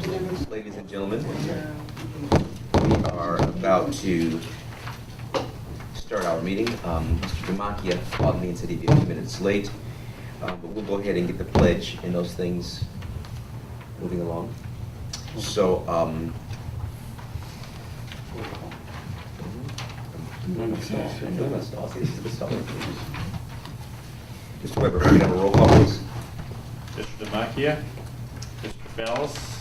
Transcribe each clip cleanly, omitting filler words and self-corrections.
Ladies and gentlemen, we are about to start our meeting. Mr. Demakia called me and said he'd be a few minutes late, but we'll go ahead and get the pledge and those things moving along. So, Mr. Weber, can we have a roll call, please? Mr. Demakia, Mr. Ballas,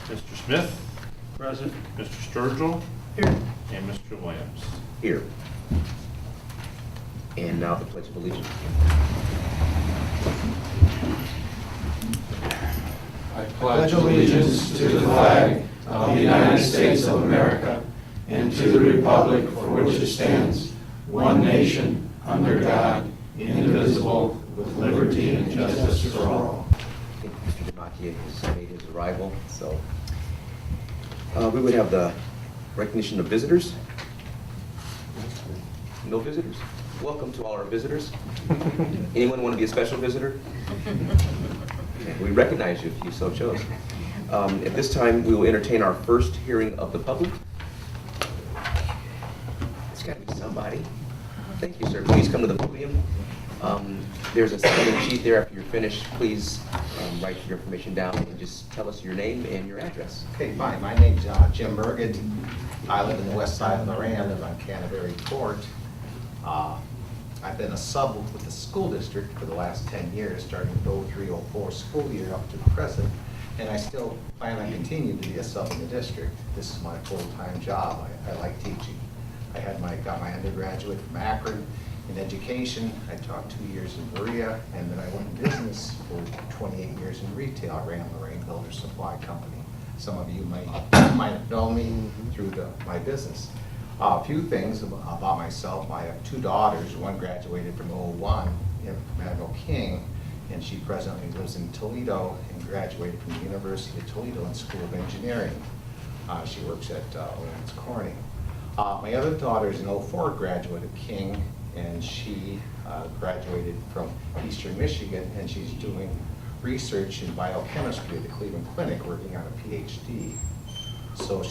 Mr. Smith, present, Mr. Sturgill, here, and Mr. Williams. Here. And now the Pledge of Allegiance. I pledge allegiance to the flag of the United States of America and to the republic for which it stands, one nation, under God, indivisible, with liberty and justice for all. I think Mr. Demakia has made his arrival, so we would have the recognition of visitors. No visitors? Welcome to all our visitors. Anyone want to be a special visitor? We recognize you if you so chose. At this time, we will entertain our first hearing of the public. It's got to be somebody. Thank you, sir. Please come to the podium. There's a sign-in sheet there. After you're finished, please write your information down and just tell us your name and your address. Okay, fine. My name's Jim Burgett. I live in the west side of Lorain. I live on Canterbury Court. I've been a sub with the school district for the last 10 years, starting with 03-04 school year up to the present, and I still plan on continuing to be a sub in the district. This is my full-time job. I like teaching. I got my undergraduate from Akron in education. I taught 2 years in Berea, and then I went in business for 28 years in retail. I ran Lorain Builder Supply Company. Some of you might have known me through my business. A few things about myself. I have 2 daughters. One graduated from 01 from Admiral King, and she presently lives in Toledo and graduated from the University of Toledo in School of Engineering. She works at Owens Corning. My other daughter is an 04 graduate of King, and she graduated from Eastern Michigan, and she's doing research in biochemistry at the Cleveland Clinic, working on a PhD. So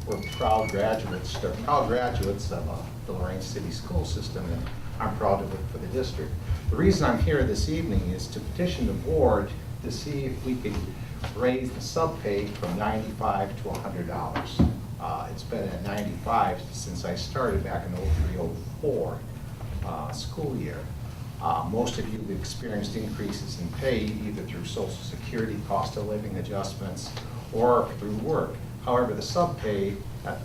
we're proud graduates. They're proud graduates of the Lorain City School System, and I'm proud to work for the district. The reason I'm here this evening is to petition the board to see if we could raise the sub pay from $95 to $100. It's been at 95 since I started back in 03-04 school year. Most of you have experienced increases in pay either through Social Security, cost of living adjustments, or through work. However, the sub pay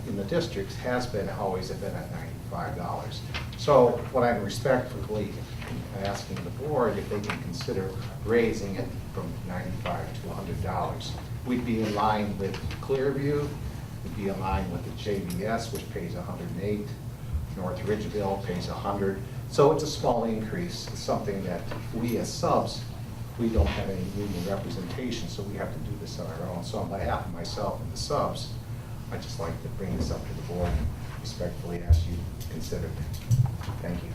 in the districts has always been at $95. So what I'm respectfully asking the board if they can consider raising it from $95 to $100. We'd be in line with Clearview. We'd be in line with the JBS, which pays $108. North Ridgeville pays $100. So it's a small increase. It's something that we as subs, we don't have any union representation, so we have to do this on our own. So on behalf of myself and the subs, I'd just like to bring this up to the board and respectfully ask you to consider it. Thank you.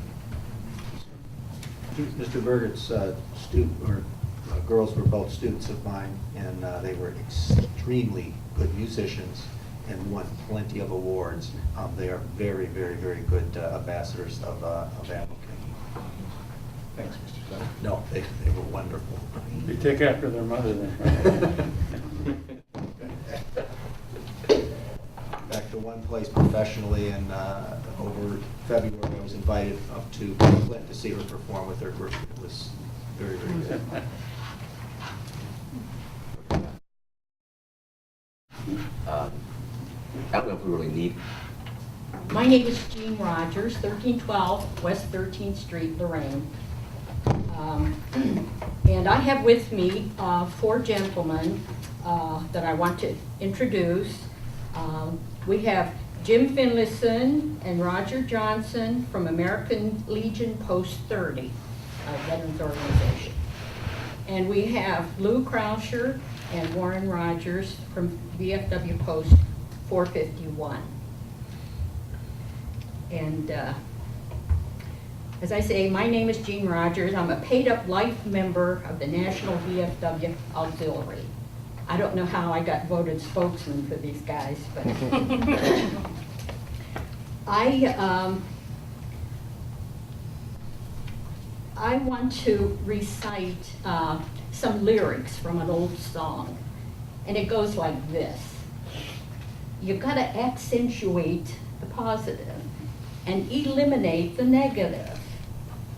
Mr. Burgett's girls were both students of mine, and they were extremely good musicians and won plenty of awards. They are very, very, very good ambassadors of Admiral King. Thanks, Mr. Clement. No, they were wonderful. They take after their mother then. Back to one place professionally, and over February I was invited up to Clinton to see her perform with her group. It was very, very good. I don't know if we really need. My name is Jean Rogers, 1312 West 13th Street, Lorain. And I have with me 4 gentlemen that I want to introduce. We have Jim Finlayson and Roger Johnson from American Legion Post 30, a veterans organization. And we have Lou Krauscher and Warren Rogers from VFW Post 451. And as I say, my name is Jean Rogers. I'm a paid-up life member of the National VFW Auxiliary. I don't know how I got voted spokesman for these guys, but I want to recite some lyrics from an old song, and it goes like this. You've got to accentuate the positive and eliminate the negative.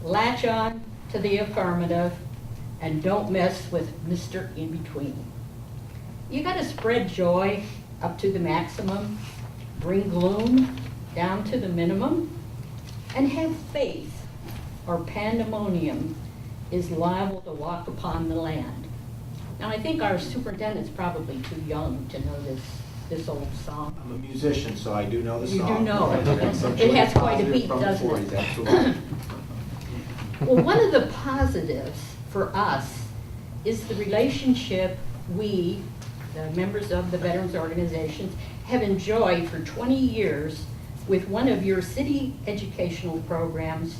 Latch on to the affirmative and don't mess with Mr. In-Between. You got to spread joy up to the maximum, bring gloom down to the minimum, and have faith or pandemonium is liable to walk upon the land. Now, I think our superintendent's probably too young to know this old song. I'm a musician, so I do know the You do song. know it. Some It has Joy quite a Positive beat, from the doesn't 40s, it? absolutely. Well, one of the positives for us is the relationship we, the members of the veterans organizations, have enjoyed for 20 years with one of your city educational programs,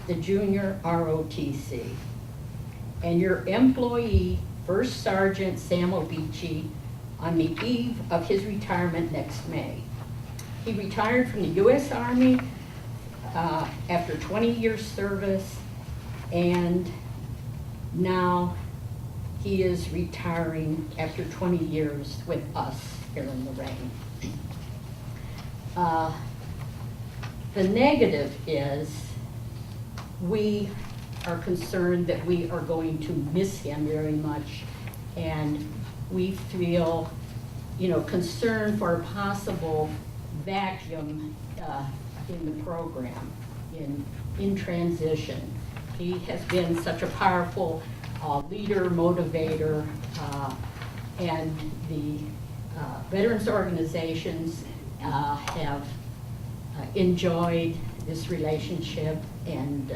the Junior ROTC. And your employee, First Sergeant Sam Obici, on the eve of his retirement next May. He retired from the U.S. Army after 20 years service, and now he is retiring after 20 years with us here in Lorain. The negative is we are concerned that we are going to miss him very much, and we feel, concerned for a possible vacuum in the program, in transition. He has been such a powerful leader, motivator, and the veterans organizations have enjoyed this relationship, and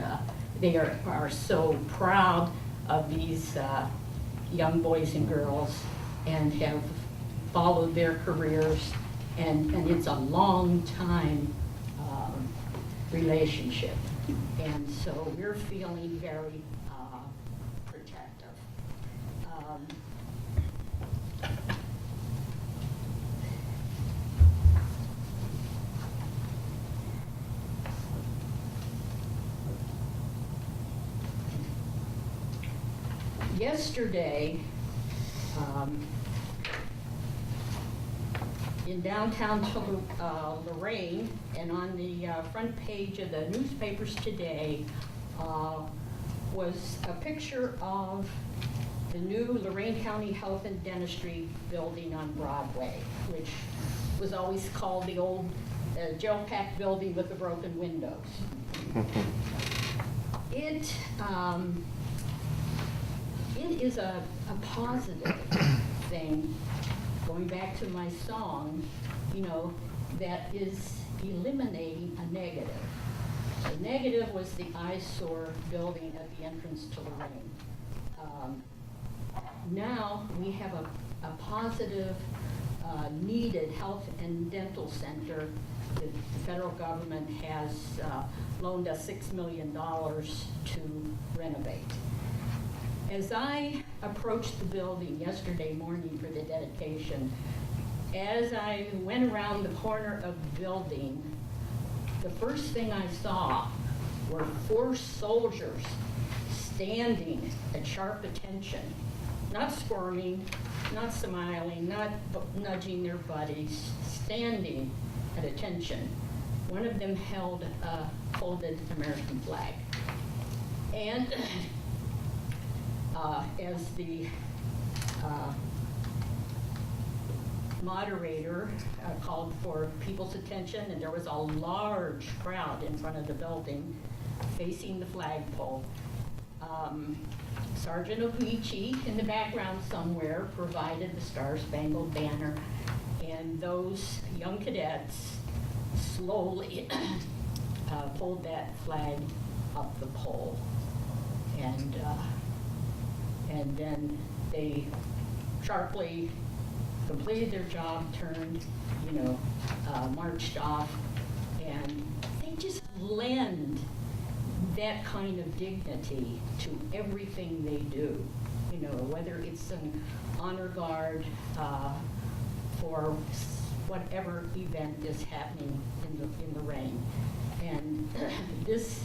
they are so proud of these young boys and girls and have followed their careers, and it's a long time relationship. And so we're feeling very protective. Yesterday, in downtown Lorain, and on the front page of the newspapers today, was a picture of the new Lorain County Health and Dentistry building on Broadway, which was always called the old jail-packed building with the broken windows. It is a positive thing, going back to my song, that is eliminating a negative. The negative was the eyesore building at the entrance to Lorain. Now we have a positive, needed health and dental center that the federal government has loaned us $6 million to renovate. As I approached the building yesterday morning for the dedication, as I went around the corner of the building, the first thing I saw were 4 soldiers standing at sharp attention, not squirming, not smiling, not nudging their buddies, standing at attention. One of them held a folded American flag. And as the moderator called for people's attention, and there was a large crowd in front of the building facing the flagpole. Sergeant Obici in the background somewhere provided the Star-Spangled Banner, and those young cadets slowly pulled that flag up the pole. And then they sharply completed their job, turned, marched off, and they just lend that kind of dignity to everything they do. whether it's an honor guard for whatever event is happening in Lorain. And this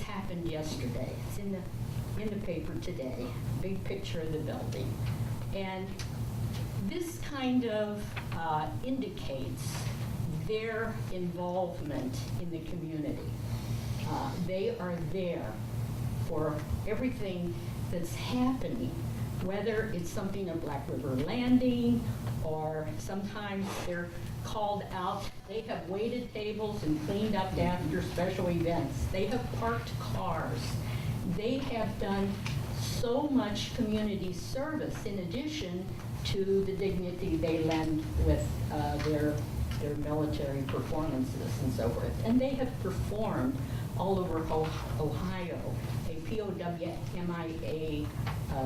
happened yesterday. It's in the paper today, big picture of the building. And this kind of indicates their involvement in the community. They are there for everything that's happening, whether it's something at Black River Landing, or sometimes they're called out. They have waited tables and cleaned up after special events. They have parked cars. They have done so much community service in addition to the dignity they lend with their military performances and so forth. And they have performed all over Ohio a POWMIA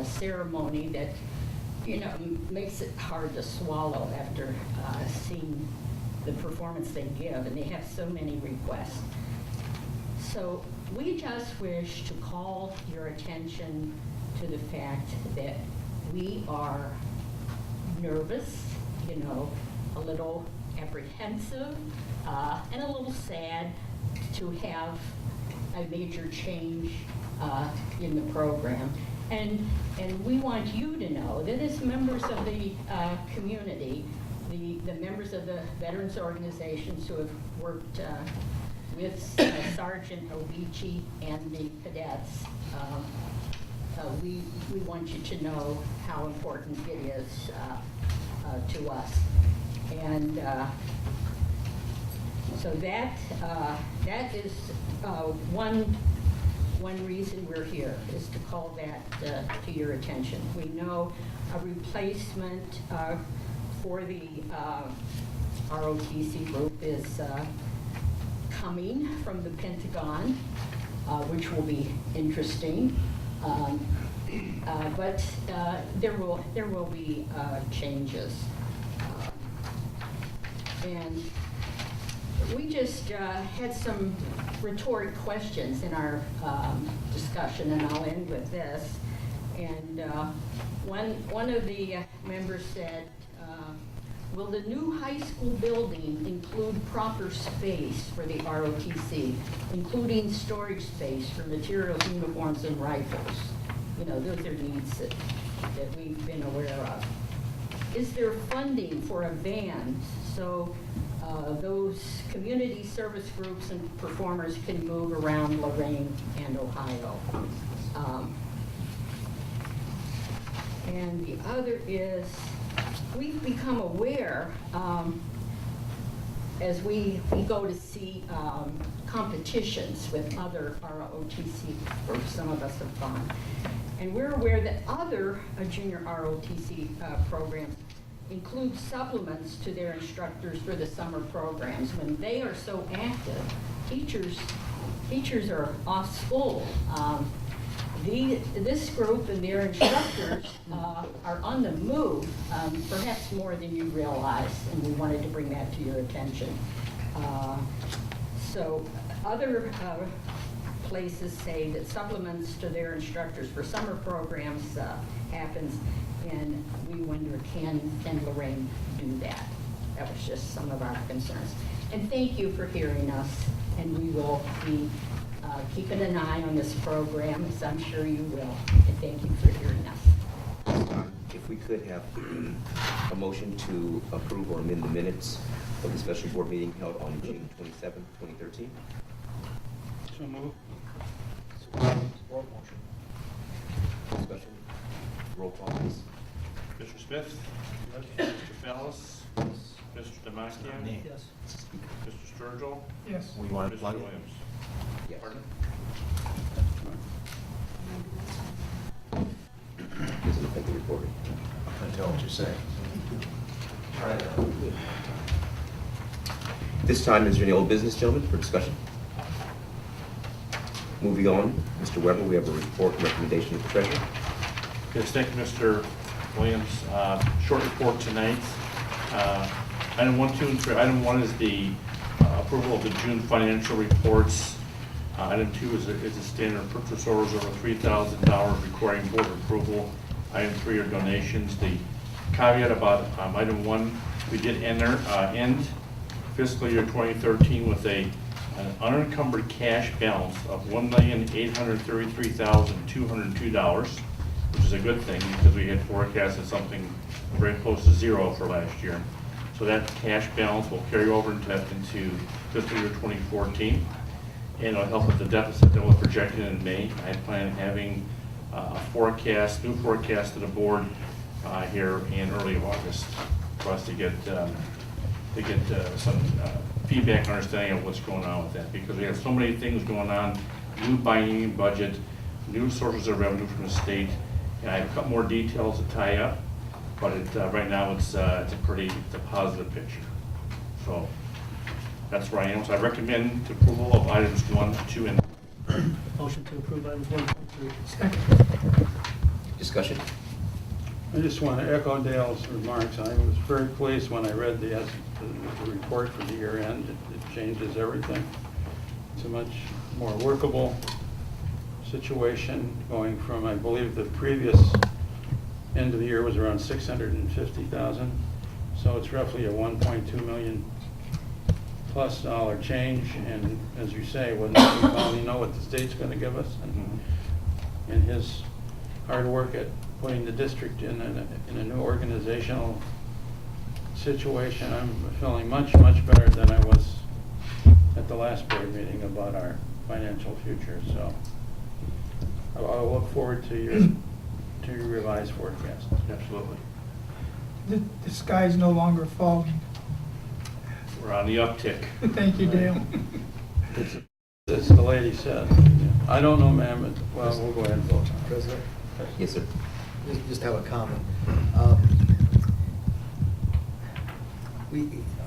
ceremony that, makes it hard to swallow after seeing the performance they give, and they have so many requests. So we just wish to call your attention to the fact that we are nervous, a little apprehensive, and a little sad to have a major change in the program. And we want you to know that as members of the community, the members of the veterans organizations who have worked with Sergeant Obici and the cadets, we want you to know how important it is to us. And so that is one reason we're here, is to call that to your attention. We know a replacement for the ROTC group is coming from the Pentagon, which will be interesting. But there will be changes. And we just had some rhetoric questions in our discussion, and I'll end with this. And one of the members said, will the new high school building include proper space for the ROTC, including storage space for materials, uniforms, and rifles? Those are needs that we've been aware of. Is there funding for a van so those community service groups and performers can move around Lorain and Ohio? And the other is, we've become aware as we go to see competitions with other ROTC groups, some of us have gone, and we're aware that other junior ROTC programs include supplements to their instructors for the summer programs. When they are so active, teachers are off school. This group and their instructors are on the move, perhaps more than you realize, and we wanted to bring that to your attention. So other places say that supplements to their instructors for summer programs happens, and we wonder, can Lorain do that? That was just some of our concerns. And thank you for hearing us, and we will be keeping an eye on this program, as I'm sure you will. And thank you for hearing us. If we could have a motion to approve or amend the minutes of the special board meeting held on June 27, 2013. So moved. Support motion. Discussion. Roll call, please. Mr. Smith? Mr. Fallis? Mr. Demakia? Yes. Mr. Sturgill? Yes. We want to Mr. plug it? Williams? Yes. Pardon? Doesn't look like the reporter. I'm going to tell what you're saying. This time, is there any old business, gentlemen, for discussion? Moving on, Mr. Weber, we have a report and recommendation of the treasurer. Yes, thank you, Mr. Williams. Short report tonight. Item 1, 2, and 3. Item 1 is the approval of the June financial reports. Item 2 is a standard purchase orders over $3,000 requiring board approval. Item 3 are donations. The caveat about item 1, we did end fiscal year 2013 with an unencumbered cash balance of $1,833,202, which is a good thing because we had forecasted something very close to zero for last year. So that cash balance will carry over into fiscal year 2014, and it'll help with the deficit that was projected in May. I plan on having a new forecast to the board here in early August for us to get some feedback and understanding of what's going on with that, because we have so many things going on, new biennium budget, new sources of revenue from the state, and I have a couple more details to tie up, but right now it's a positive picture. So that's where I am. So I recommend approval of items 1, 2, and Motion to approve items 1, 2, 3. Discussion? I just want to echo Dale's remarks. I was very pleased when I read the report for the year end. It changes everything. It's a much more workable situation, going from, I believe the previous end of the year was around 650,000. So it's roughly a 1.2 million plus dollar change. And as you say, when we finally know what the state's going to give us, and his hard work at putting the district in a new organizational situation, I'm feeling much better than I was at the last board meeting about our financial future. So I'll look forward to your revised forecast. absolutely. The sky's no longer foggy. We're on the uptick. Thank you, Dale. As the lady said, I don't know, ma'am, but, well, we'll go ahead and vote. President, Yes, sir. just have a comment.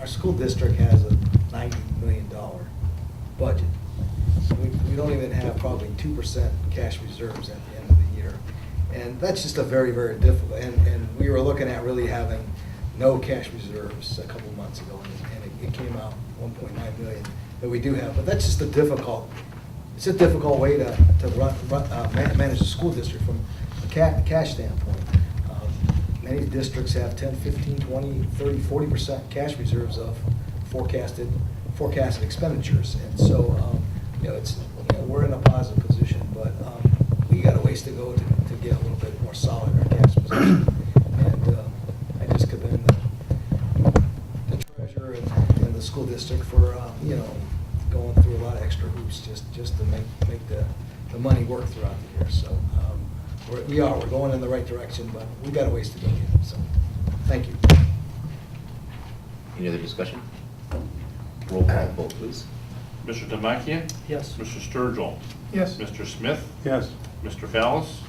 Our school district has a $90 million budget. We don't even have probably 2% cash reserves at the end of the year. And that's just a very difficult, and we were looking at really having no cash reserves a couple months ago, and it came out 1.9 million that we do have. But that's just it's a difficult way to manage the school district from a cash standpoint. Many districts have 10, 15, 20, 30, 40% cash reserves of forecasted expenditures. And so, we're in a positive position, but we got a ways to go to get a little bit more solid in our cash position. And I just commend the treasurer and the school district for, going through a lot of extra hoops just to make the money work throughout the year. So we're going in the right direction, but we got a ways to go yet. So thank you. Any other discussion? Roll call vote, please. Mr. Demakia? Yes. Mr. Sturgill? Yes. Mr. Smith? Yes. Mr. Fallis?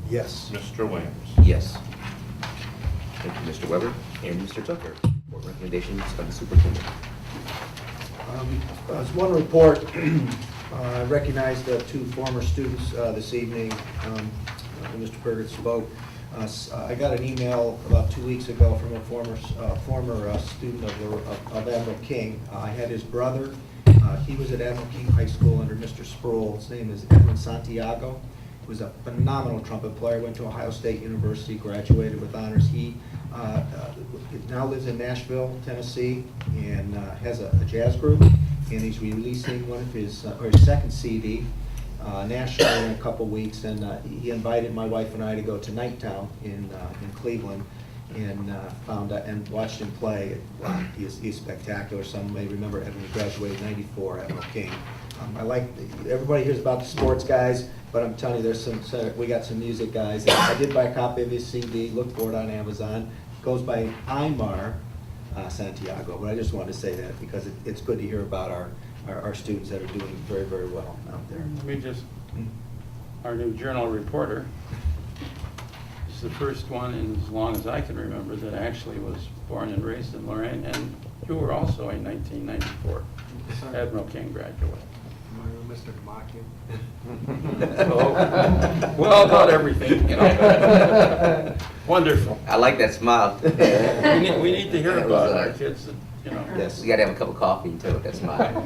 Yes. Mr. Williams? Yes. Thank you, Mr. Weber. And Mr. Tucker, for recommendations of the superintendent. As one report, I recognize the two former students this evening. When Mr. Berger spoke. I got an email about 2 weeks ago from a former student of Admiral King. I had his brother. He was at Admiral King High School under Mr. Sproul. His name is Edmund Santiago. He was a phenomenal trumpet player. Went to Ohio State University, graduated with honors. He now lives in Nashville, Tennessee, and has a jazz group. And he's releasing one of his second CD. Nationally in a couple weeks, and he invited my wife and I to go to Nighttown in Cleveland, and found out and watched him play. Wow, he's spectacular. Some may remember when he graduated in '94 at Admiral King. Everybody hears about the sports guys, but I'm telling you, we got some music guys. And I did buy a copy of his CD. Look for it on Amazon. It goes by Aymar Santiago, but I just wanted to say that because it's good to hear about our students that are doing very well out there. Our new journal reporter is the first one in as long as I can remember that actually was born and raised in Lorain, and you were also a 1994 Admiral King graduate. Mr. Demakia. Well, about everything, Wonderful. I like that smile. We need to hear That about was, our kids that, Yes, you gotta have a cup of coffee too with that smile.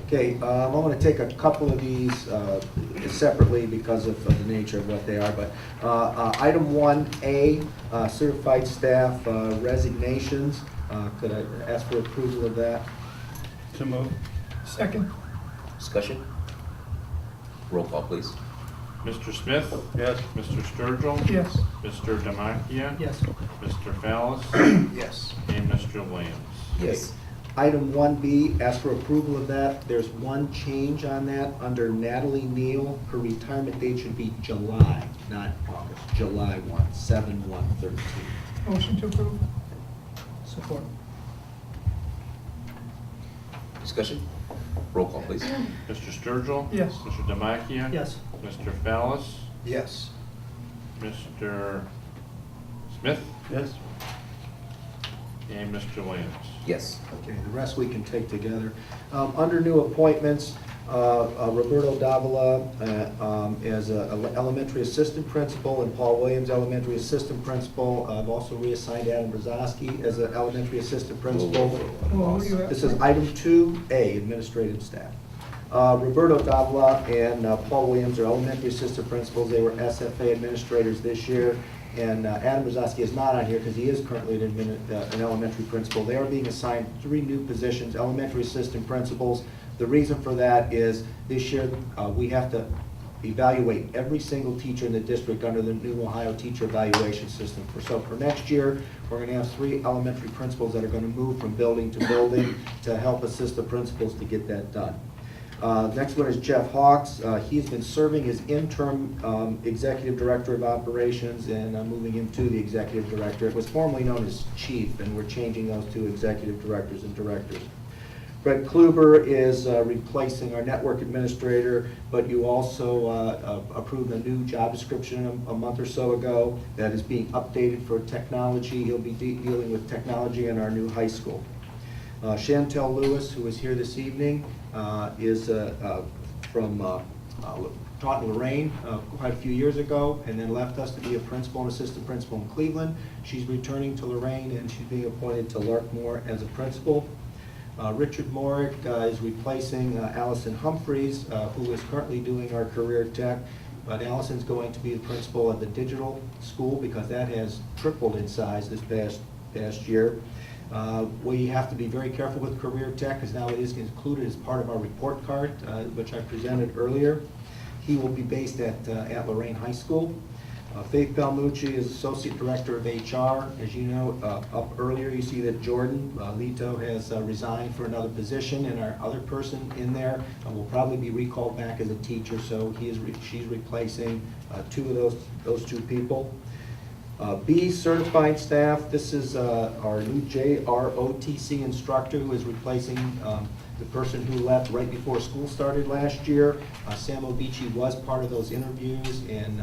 Okay, I'm going to take a couple of these separately because of the nature of what they are, but item 1A, certified staff resignations. Could I ask for approval of that? So move. Second. Discussion? Roll call, please. Mr. Smith? Yes. Mr. Sturgill? Yes. Mr. Demakia? Yes. Mr. Fallis? Yes. And Mr. Williams. Yes. Item 1B, ask for approval of that. There's one change on that. Under Natalie Neal, her retirement date should be July, not August. July 1, 7/1/13. Motion to approve. Support. Discussion? Roll call, please. Mr. Sturgill? Yes. Mr. Demakia? Yes. Mr. Fallis? Yes. Mr. Smith? Yes. And Mr. Williams. Yes. Okay, the rest we can take together. Under new appointments, Roberto Davila as an elementary assistant principal and Paul Williams, elementary assistant principal. I've also reassigned Adam Brzezowski as an elementary assistant principal. Well, what do you have? This is item 2A, administrative staff. Roberto Davila and Paul Williams are elementary assistant principals. They were SFA administrators this year. And Adam Brzezowski is not on here because he is currently an elementary principal. They are being assigned 3 new positions, elementary assistant principals. The reason for that is this year we have to evaluate every single teacher in the district under the new Ohio teacher evaluation system. So for next year, we're going to have 3 elementary principals that are going to move from building to building to help assist the principals to get that done. Next one is Jeff Hawks. He's been serving as interim executive director of operations, and moving him to the executive director. It was formerly known as chief, and we're changing those to executive directors and directors. Brett Kluber is replacing our network administrator, but you also approved a new job description a month or so ago that is being updated for technology. He'll be dealing with technology in our new high school. Chantel Lewis, who is here this evening, is from taught in Lorain quite a few years ago, and then left us to be a principal and assistant principal in Cleveland. She's returning to Lorain, and she's being appointed to Larkmore as a principal. Richard Morick is replacing Allison Humphreys, who is currently doing our career tech, but Allison's going to be the principal of the digital school because that has tripled in size this past year. We have to be very careful with career tech because now it is included as part of our report card, which I presented earlier. He will be based at Lorain High School. Faith Belmucci is Associate Director of HR. As you know, up earlier you see that Jordan Lito has resigned for another position, and our other person in there will probably be recalled back as a teacher, so she's replacing 2 of those 2 people. B, certified staff. This is our new JROTC instructor who is replacing the person who left right before school started last year. Sam Obici was part of those interviews and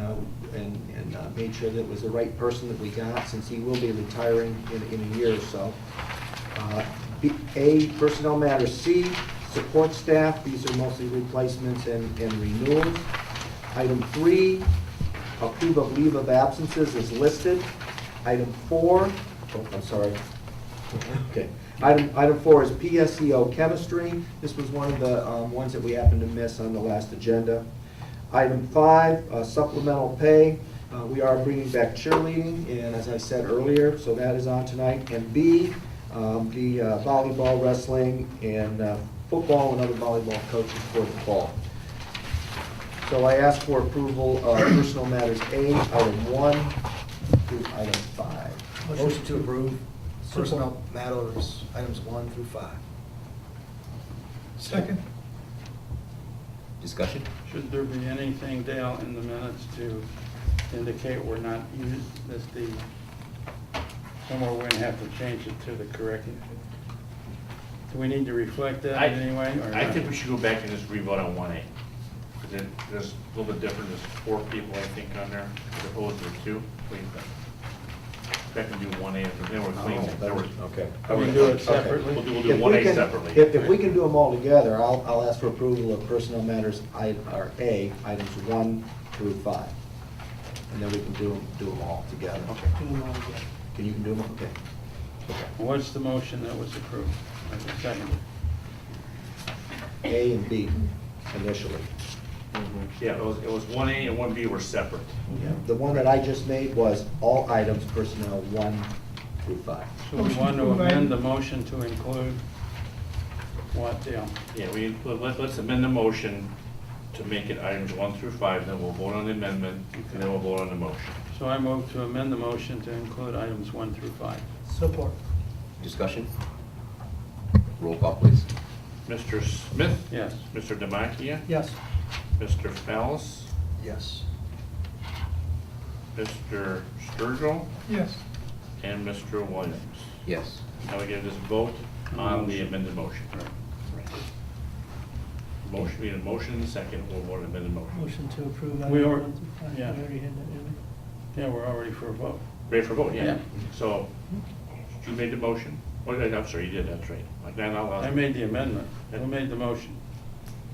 made sure that it was the right person that we got, since he will be retiring in a year or so. A, personnel matters. C, support staff. These are mostly replacements and renewals. Item 3, approve of leave of absences is listed. Item 4, I'm sorry. Okay. Item 4 is PSEO chemistry. This was one of the ones that we happened to miss on the last agenda. Item 5, supplemental pay. We are bringing back cheerleading, and as I said earlier, so that is on tonight. And B, the volleyball, wrestling, and football and other volleyball coaches for the fall. So I ask for approval of personal matters A, item 1 through item 5. Motion to approve personnel matters, items 1 through 5. Second. Discussion? Should there be anything, Dale, in the minutes to indicate we're not using this, somewhere we're gonna have to change it to the correct? Do we need to reflect that in any way, or I not? think we should go back and just revote on 1A. Because there's a little bit different, there's 4 people, I think, on there, as opposed to 2. What do you think? Back and do 1A, then we're clean. Then we're- Okay. Can we do it separately? We'll do If we 1A can- separately. If we can do them all together, I'll ask for approval of personnel matters A, items 1 through 5. And then we can do them all together. Okay. Can you do them? Okay. What's the motion that was approved? Second. A and B initially. Yeah, it was 1A and 1B were separate. The one that I just made was all items personnel 1 through 5. So we want to amend the motion to include what, Dale? Yeah, let's amend the motion to make it items 1 through 5, then we'll vote on the amendment, and then we'll vote on the motion. So I move to amend the motion to include items 1 through 5. Support. Discussion? Roll call, please. Mr. Smith? Yes. Mr. Demakia? Yes. Mr. Fallis? Yes. Mr. Sturgill? Yes. And Mr. Williams. Yes. Now we get this vote on the amended motion. Motion, we need a motion and a second, we'll vote on amended motion. Motion to approve. We item already- 1 through 5. yeah. We already had that, didn't Yeah, we're already for a vote. Ready for vote, yeah? Yeah. So, you made the motion? Oh, I'm sorry, you did, that's right. Then I made the amendment. Who made the motion?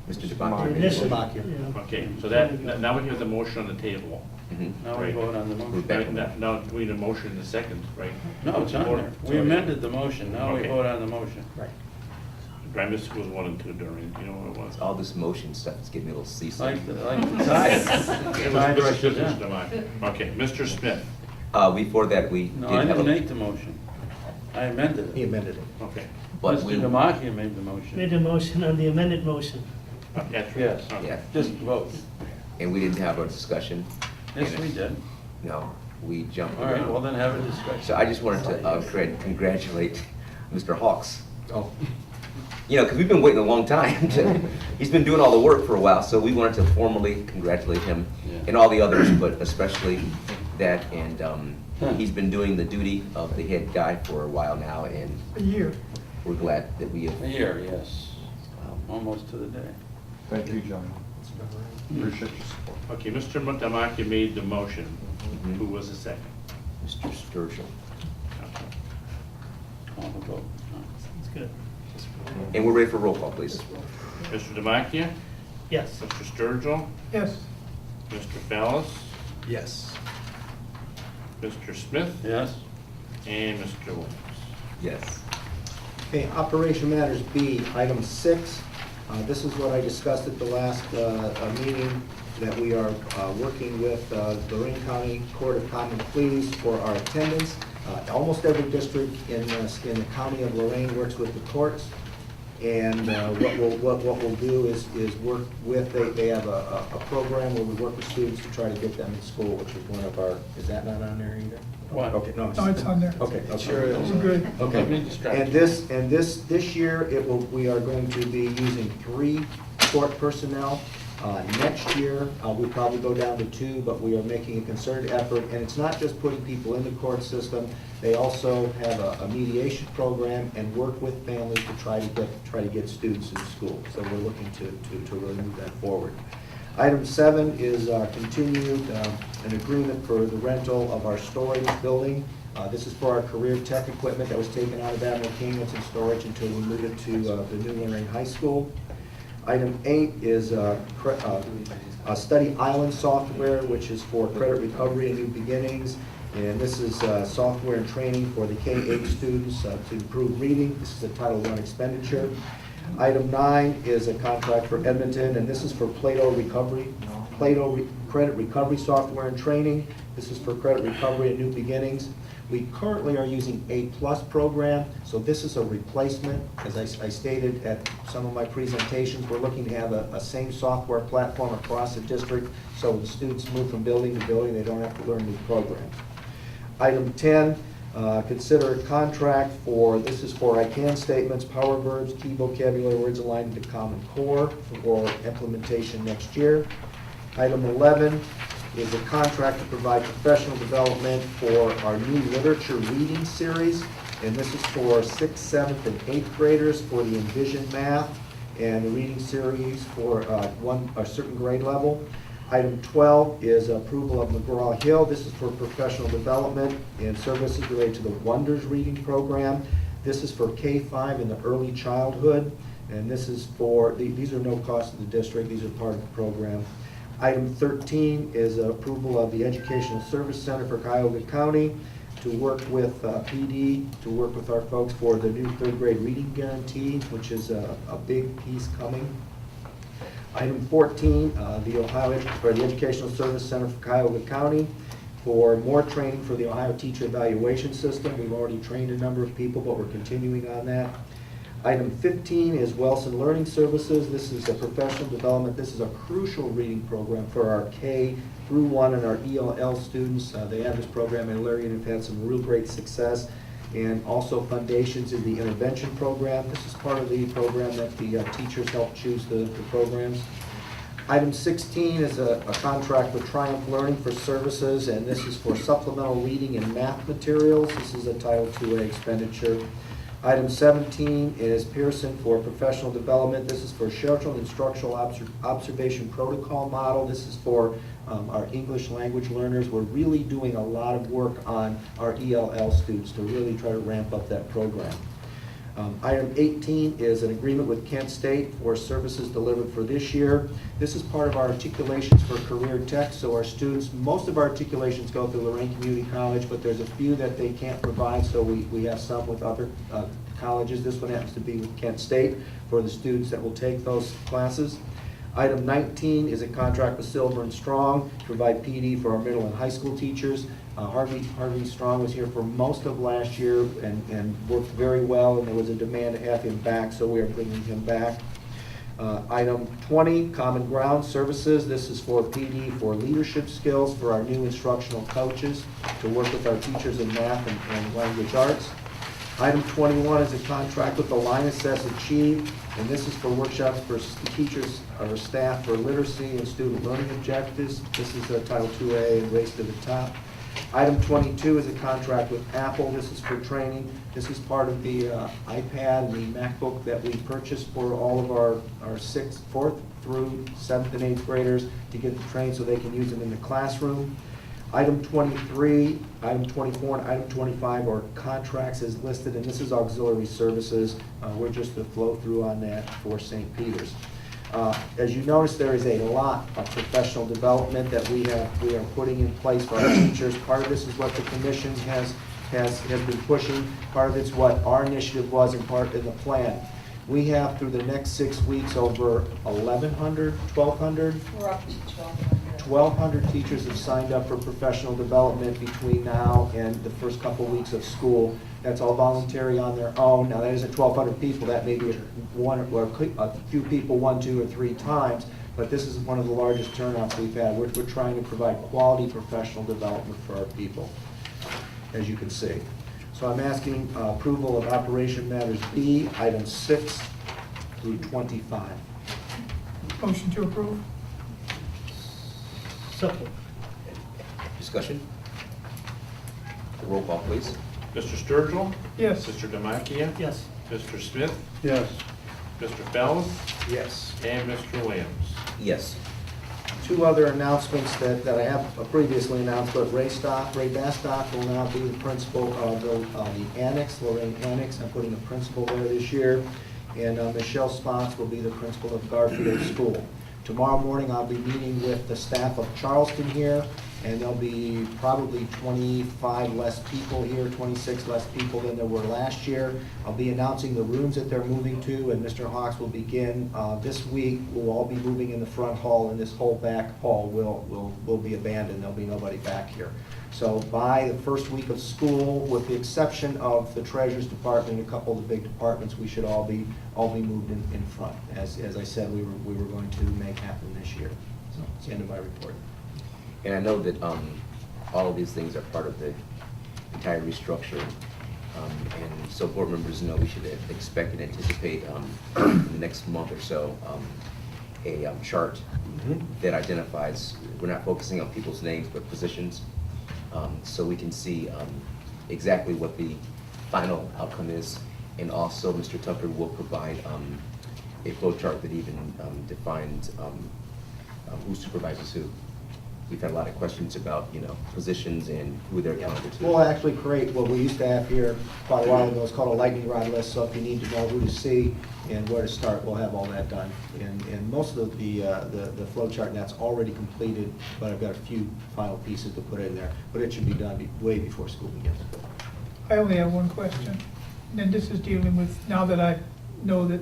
Mr. we? Demakia. Initially, Demakia. yeah. Okay, so that, now we have the motion on the table. Mhm. Now we Right. vote on the motion. Back. Now, we need a motion in a second, right? No, it's on there. We amended the motion. Now we Okay. vote on the motion. Right. I missed it was 1 and 2 during, you know what it was? All this motion stuff is getting me a little seasick. Like the tide. It Tide was rushes Mr. in. Demakia. Okay, Mr. Smith, Before that, we No, did I have didn't a, make the motion. I amended He it. amended it. okay. but Mr. we, Demakia made the Made motion. a motion on the amended motion. That's right. Yes. Okay. yeah, Just vote. and we didn't have a discussion. Yes, And we did. No, we jumped All right, well around. then have a discussion. So I just wanted to congratulate Mr. Hawks. Oh, You know, because we've been waiting a long time. He's been doing all the work for a while, so we wanted to formally congratulate him Yeah. and all the others, but especially that. And he's been doing the duty of the head guy for a while now, and A year. we're glad that we have. A year, yes. Almost to the day. Thank you, John. Appreciate your support. Okay, Mr. Demakia made the motion. Mhm. Who was the second? Mr. Sturgill. Okay. Call the vote. It's good. And we're ready for roll call, please. Mr. Demakia? Yes. Mr. Sturgill? Yes. Mr. Fallis? Yes. Mr. Smith? Yes? And Mr. Williams. Yes. okay, Operation Matters B, item 6. This is what I discussed at the last meeting, that we are working with Lorain County Court of Common Pleas for our attendance. Almost every district in the county of Lorain works with the courts. And what we'll do is work with, they have a program where we work with students to try to get them in school, which is one of our, is that not on there either? What? Okay, no. No, it's on there. Okay. Sure is. We're good. Okay, Don't be distracted. and this year, we are going to be using 3 court personnel. Next year, we'll probably go down to 2, but we are making a concerted effort, and it's not just putting people in the court system. They also have a mediation program and work with families to try to get students in school. So we're looking to really move that forward. Item 7 is continued an agreement for the rental of our storage building. This is for our career tech equipment that was taken out of Admiral King. It's in storage until we move it to the new Lorain High School. Item 8 is Study Island software, which is for credit recovery and new beginnings. And this is software and training for the K-8 students to improve reading. This is a Title I expenditure. Item 9 is a contract for Edmonton, and this is for Plato credit recovery software and training. This is for credit recovery and new beginnings. We currently are using A+ program, so this is a replacement. As I stated at some of my presentations, we're looking to have a same software platform across the district, so when students move from building to building, they don't have to learn new programs. Item 10, consider a contract for, this is for I can statements, power verbs, key vocabulary words aligned to Common Core for implementation next year. Item 11 is a contract to provide professional development for our new literature reading series. And this is for 6th, 7th, and 8th graders for the Envision Math and the reading series for a certain grade level. Item 12 is approval of McGraw-Hill. This is for professional development and services related to the Wonders Reading Program. This is for K-5 in the early childhood. And this is for, these are no cost to the district, these are part of the program. Item 13 is approval of the Educational Service Center for Cuyahoga County. to work with PD, to work with our folks for the new third grade reading guarantee, which is a big piece coming. Item 14, the Educational Service Center for Cuyahoga County for more training for the Ohio Teacher Evaluation System. We've already trained a number of people, but we're continuing on that. Item 15 is Wilson Learning Services. This is a professional development. This is a crucial reading program for our K through 1 and our ELL students. They have this program in Lorain and have had some real great success. And also Foundations in the intervention program. This is part of the program that the teachers help choose the programs. Item 16 is a contract with Triumph Learning for services, and this is for supplemental reading and math materials. This is a Title II expenditure. Item 17 is Pearson for professional development. This is for Shelton Instructional Observation Protocol Model. This is for our English language learners. We're really doing a lot of work on our ELL students to really try to ramp up that program. Item 18 is an agreement with Kent State for services delivered for this year. This is part of our articulations for career tech, so our students, most of our articulations go through Lorain Community College, but there's a few that they can't provide, so we have some with other colleges. This one happens to be with Kent State for the students that will take those classes. Item 19 is a contract with Silver and Strong to provide PD for our middle and high school teachers. Harvey Strong was here for most of last year and worked very well, and there was a demand to have him back, so we are bringing him back. Item 20, Common Ground Services. This is for PD for leadership skills for our new instructional coaches to work with our teachers in math and language arts. Item 21 is a contract with Align Assess Achieve, and this is for workshops for teachers or staff for literacy and student learning objectives. This is a Title IIA and Race to the Top. Item 22 is a contract with Apple. This is for training. This is part of the iPad and the MacBook that we purchased for all of our 4th through 7th and 8th graders to get them trained so they can use them in the classroom. Item 23, item 24, and item 25 are contracts as listed, and this is auxiliary services. We're just the flow through on that for St. Peter's. As you notice, there is a lot of professional development that we are putting in place for our teachers. Part of this is what the commission has been pushing. Part of it's what our initiative was and part in the plan. We have through the next 6 weeks over 1,100, 1,200? We're up to 1,200. 1,200 teachers have signed up for professional development between now and the first couple weeks of school. That's all voluntary on their own. Now, that isn't 1,200 people. That may be one or a few people 1, 2, or 3 times, but this is one of the largest turnouts we've had. We're trying to provide quality professional development for our people, as you can see. So I'm asking approval of Operation Matters B, items 6 through 25. Motion to approve? Support. Discussion? Roll call, please. Mr. Sturgill? Yes. Mr. Demakia? Yes. Mr. Smith? Yes. Mr. Fells? Yes. And Mr. Williams? Yes. 2 other announcements that I have previously announced, but Ray Bastock will now be the principal of the annex, Lorain Annex. I'm putting a principal there this year. And Michelle Spots will be the principal of Garfield School. Tomorrow morning, I'll be meeting with the staff of Charleston here, and there'll be probably 25 less people here, 26 less people than there were last year. I'll be announcing the rooms that they're moving to, and Mr. Hawks will begin this week. We'll all be moving in the front hall, and this whole back hall will be abandoned. There'll be nobody back here. So by the first week of school, with the exception of the Treasurer's Department and a couple of the big departments, we should all be moved in front. As I said, we were going to make happen this year. So it's the end of my report. And I know that all of these things are part of the entire restructure. And so board members know we should expect and anticipate in the next month or so a chart that identifies, we're not focusing on people's names, but positions. So we can see exactly what the final outcome is. And also Mr. Tucker will provide a flow chart that even defines who supervises who. we've had a lot of questions about, positions and who they're accountable to. We'll actually create what we used to have here quite a while ago. It's called a lightning rod list, so if you need to know who to see and where to start, we'll have all that done. And most of the flow chart, and that's already completed, but I've got a few final pieces to put in there. But it should be done way before school begins. I only have one question, and this is dealing with, now that I know that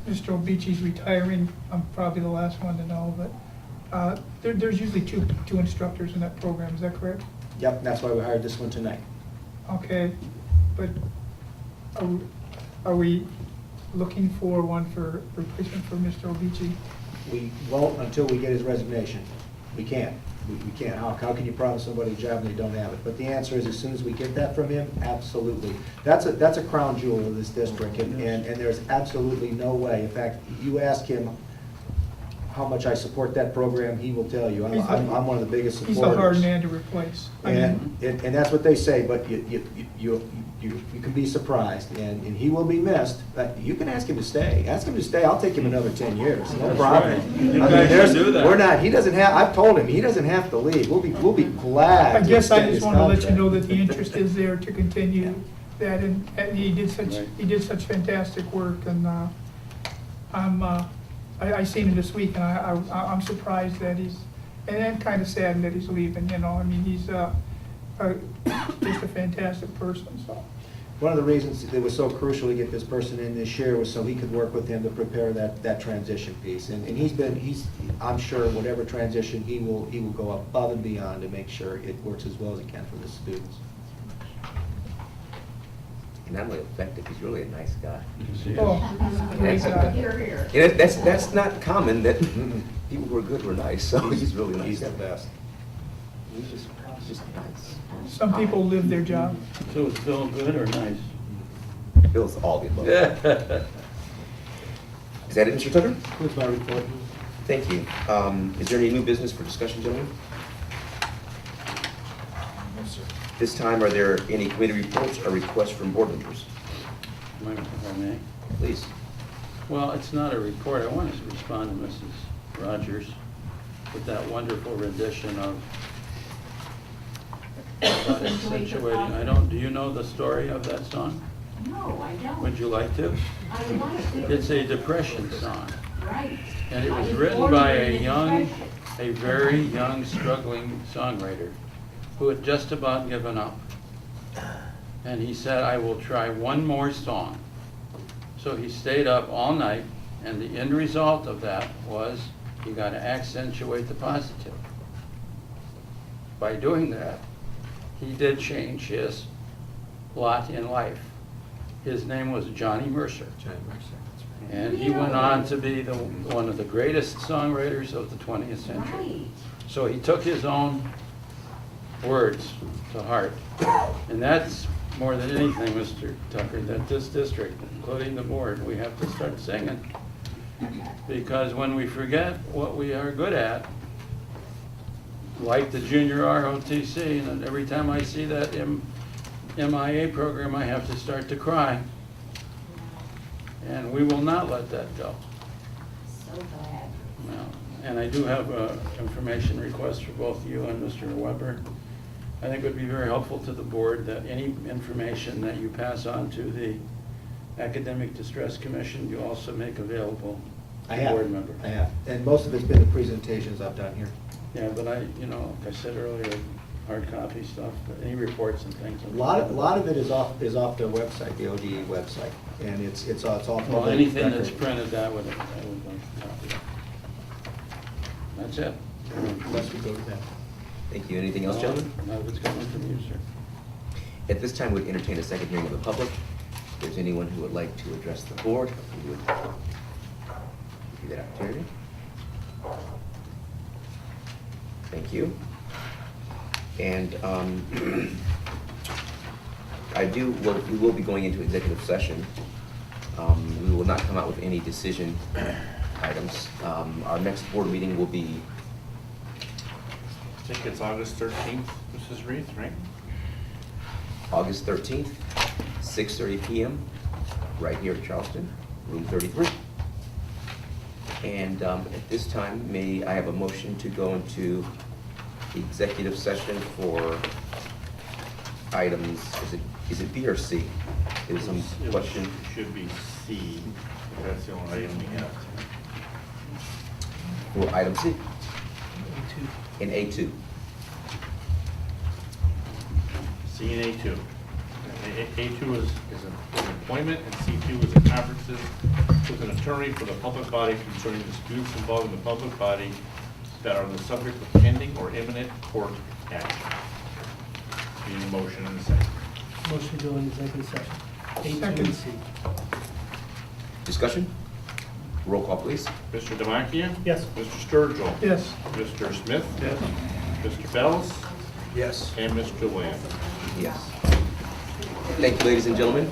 Mr. Obici's retiring, I'm probably the last one to know, but there's usually two instructors in that program, is that correct? Yep, that's why we hired this one tonight. Okay, but are we looking for one for replacement for Mr. Obici? We won't until we get his resignation. We can't. We can't. How can you promise somebody a job when they don't have it? But the answer is, as soon as we get that from him, absolutely. That's a crown jewel of this district, and there's absolutely no way. In fact, you ask him how much I support that program, he will tell you. I'm one of the biggest supporters. He's a hard man to replace. I mean, And that's what they say, but you can be surprised, and he will be missed. But you can ask him to stay. Ask him to stay. I'll take him another 10 years. No problem. right. You guys should do that. We're not. He doesn't have. I've told him he doesn't have to leave. We'll be glad. I to guess I extend just his want to let you contract. know that the interest is there to continue that, and he did such fantastic work, and I seen him this week, and I'm surprised that he's, and I'm kind of saddened that he's leaving, I mean, he's just a fantastic person, so. One of the reasons it was so crucial to get this person in this year was so he could work with him to prepare that transition piece. And I'm sure whatever transition, he will go above and beyond to make sure it works as well as it can for the students. And not only effective, he's really a nice guy. Oh, great guy. And that's not common, that people who are good were nice, so he's really nice. He's the best. He's just nice. Some people live their job. So it's Bill good or nice? Bill's all the above. Is that it, Mr. Tucker? Here's my report. Thank you. Is there any new business for discussion, gentlemen? No, sir. This time, are there any committee reports or requests from board members? If I may. Please. Well, it's not a report. I wanted to respond to Mrs. Rogers with that wonderful rendition of about accentuating. Do you know the story of that song? No, I don't. Would you like to? I would like to. It's a depression song. Right. And it I was was written born by during the a very young, struggling songwriter who had just about given up. And he said, I will try one more song. So he stayed up all night, and the end result of that was he got to accentuate the positive. By doing that, he did change his lot in life. His name was Johnny Mercer. And he went on to be one of the greatest songwriters of the 20th century. Right. So he took his own words to heart. And that's more than anything, Mr. Tucker, that this district, including the board, we have to start singing. Because when we forget what we are good at, like the junior ROTC, and every time I see that MIA program, I have to start to cry. And we will not let that go. So glad. No. And I do have an information request for both you and Mr. Weber. I think it would be very helpful to the board that any information that you pass on to the Academic Distress Commission, you also make available I to have. board members. I have. And most of it's been the presentations I've done here. Yeah, but like I said earlier, hard copy stuff, any reports and things. A lot of it is off their website, the ODE website, and it's all public. Well, anything that's record. printed, I would like to copy. That's it. Unless we go to that. Thank you. Anything else, gentlemen? None of it's coming from you, sir. At this time, we'd entertain a second hearing of the public. If there's anyone who would like to address the board, we would give you that opportunity. Thank you. And we will be going into executive session. We will not come out with any decision items. Our next board meeting will be, I think it's August 13th, Mrs. Reith, right? August 13th, 6:30 PM, right here at Charleston, room 33. And at this time, may I have a motion to go into executive session for items, is it B or C? Is some It question? should be C, that's the only item we have. For item C Two. in A2. C and A2. A2 is employment, and C2 is the conferences with an attorney for the public body concerning disputes involving the public body that are the subject of pending or imminent court action. Need a motion and a second. Motion to go into executive session. A2 Second. and C. Discussion? Roll call, please. Mr. Demakia? Yes. Mr. Sturgill? Yes. Mr. Smith? Yes. Mr. Bells? Yes. And Mr. Lamb? Yes. Thank you, ladies and gentlemen.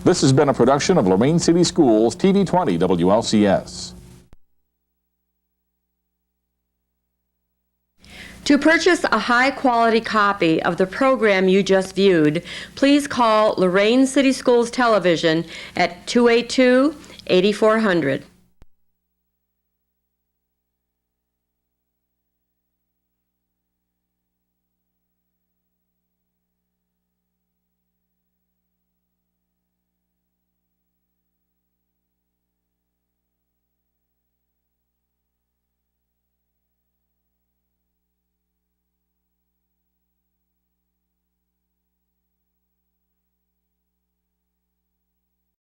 This has been a production of Lorain City Schools TV 20 WLCS. To purchase a high-quality copy of the program you just viewed, please call Lorain City Schools Television at 282-8400.